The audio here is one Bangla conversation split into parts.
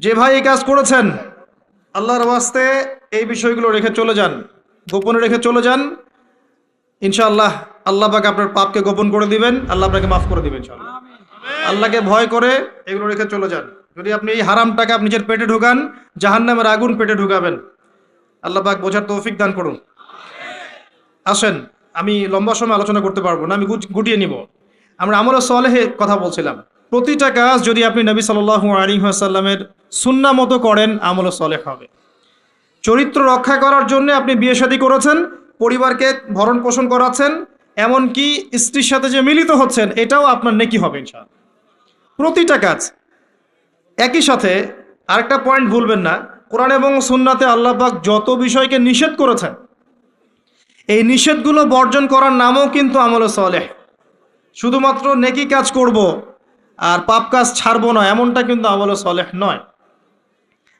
যে ভাই এই কাজ করেছেন, আল্লাহর ওয়াস্তে এই বিষয়গুলো রেখে চলে যান, গোপনে রেখে চলে যান। ইনশাআল্লাহ আল্লাহ পাক আপনার পাপকে গোপন করে দিবেন, আল্লাহ আপনাকে মাফ করে দিবেন ইনশাআল্লাহ। আল্লাহকে ভয় করে এগুলো রেখে চলে যান। যদি আপনি এই হারাম টাকা আপনি নিজের পেটে ঢুকান, জাহান্নামের আগুন পেটে ঢুকাবেন। আল্লাহ পাক বোঝার তৌফিক দান করুন। আসেন, আমি লম্বা সময় আলোচনা করতে পারবো না, আমি গুটিয়ে নিব। আমরা আমলে সালেহে কথা বলছিলাম। প্রতিটা কাজ যদি আপনি নবী সাল্লাল্লাহু আলাইহি ওয়াসাল্লামের সুন্নাহ মতো করেন, আমলে সালেহ হবে। চরিত্র রক্ষা করার জন্য আপনি বিয়ে শাদী করেছেন, পরিবারকে ভরণ পোষণ করাচ্ছেন, এমনকি স্ত্রীর সাথে যে মিলিত হচ্ছেন, এটাও আপনার নেকি হবে ইনশাআল্লাহ। প্রতিটা কাজ। একই সাথে আরেকটা পয়েন্ট ভুলবেন না, কোরআন এবং সুন্নাতে আল্লাহ পাক যত বিষয়কে নিষেধ করেছেন, এই নিষেধগুলো বর্জন করার নামও কিন্তু আমলে সালেহ। শুধুমাত্র নেকি কাজ করব আর পাপ কাজ ছাড়বো না, এমনটা কিন্তু আমলে সালেহ নয়।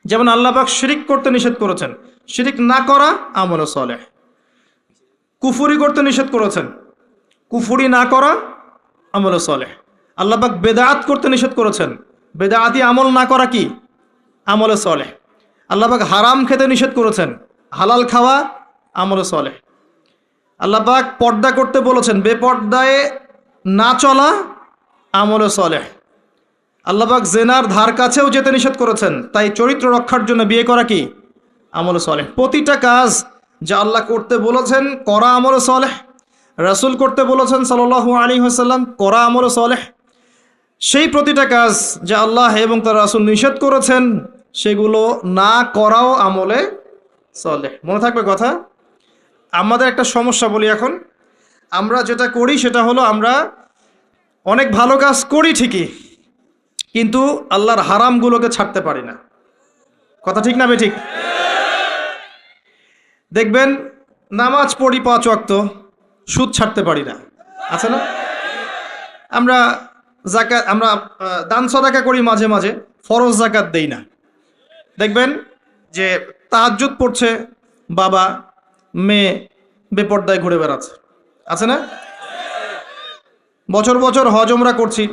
যেমন আল্লাহ পাক শিরিক করতে নিষেধ করেছেন, শিরিক না করা আমলে সালেহ। কুফরি করতে নিষেধ করেছেন, কুফরি না করা আমলে সালেহ। আল্লাহ পাক বেদাত করতে নিষেধ করেছেন, বেদাতি আমল না করা কি আমলে সালেহ। আল্লাহ পাক হারাম খেতে নিষেধ করেছেন, হালাল খাওয়া আমলে সালেহ। আল্লাহ পাক পর্দা করতে বলেছেন, বেপর্দায় না চলা আমলে সালেহ। আল্লাহ পাক জেনার ধার কাছেও যেতে নিষেধ করেছেন, তাই চরিত্র রক্ষার জন্য বিয়ে করা কি আমলে সালেহ। প্রতিটা কাজ যা আল্লাহ করতে বলেছেন করা আমলে সালেহ, রাসূল করতে বলেছেন সাল্লাল্লাহু আলাইহি ওয়াসাল্লাম করা আমলে সালেহ। সেই প্রতিটা কাজ যা আল্লাহ এবং তার রাসূল নিষেধ করেছেন, সেগুলো না করাও আমলে সালেহ। মনে থাকবে কথা। আমাদের একটা সমস্যা বলি এখন, আমরা যেটা করি সেটা হলো আমরা অনেক ভালো কাজ করি ঠিকই, কিন্তু আল্লাহর হারামগুলোকে ছাড়তে পারি না। কথা ঠিক না বেঠিক? দেখবেন নামাজ পড়ি 5 ওয়াক্ত, সুদ ছাড়তে পারি না, আছে না? আমরা যাকাত, আমরা দান সদাকা করি মাঝে মাঝে, ফরজ যাকাত দেই না। দেখবেন যে তাহাজ্জুদ পড়ছে বাবা, মেয়ে বেপর্দায় ঘুরে বেড়াচ্ছে, আছে না? বছর বছর হজ ওমরা করছি,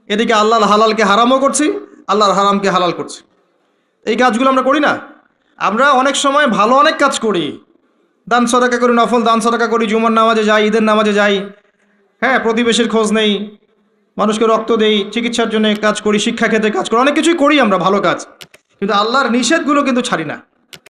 এদিকে আল্লাহর হালালকে হারামও করছি, আল্লাহর হারামকে হালাল করছি। এই কাজগুলো আমরা করি না। আমরা অনেক সময় ভালো অনেক কাজ করি, দান সদাকা করি, নফল দান সদাকা করি, জুমার নামাজে যাই, ঈদের নামাজে যাই, হ্যাঁ, প্রতিবেশীর খোঁজ নেই, মানুষকে রক্ত দেই, চিকিৎসার জন্য কাজ করি, শিক্ষা ক্ষেত্রে কাজ করি, অনেক কিছুই করি আমরা ভালো কাজ, কিন্তু আল্লাহর নিষেধগুলো কিন্তু ছাড়ি না।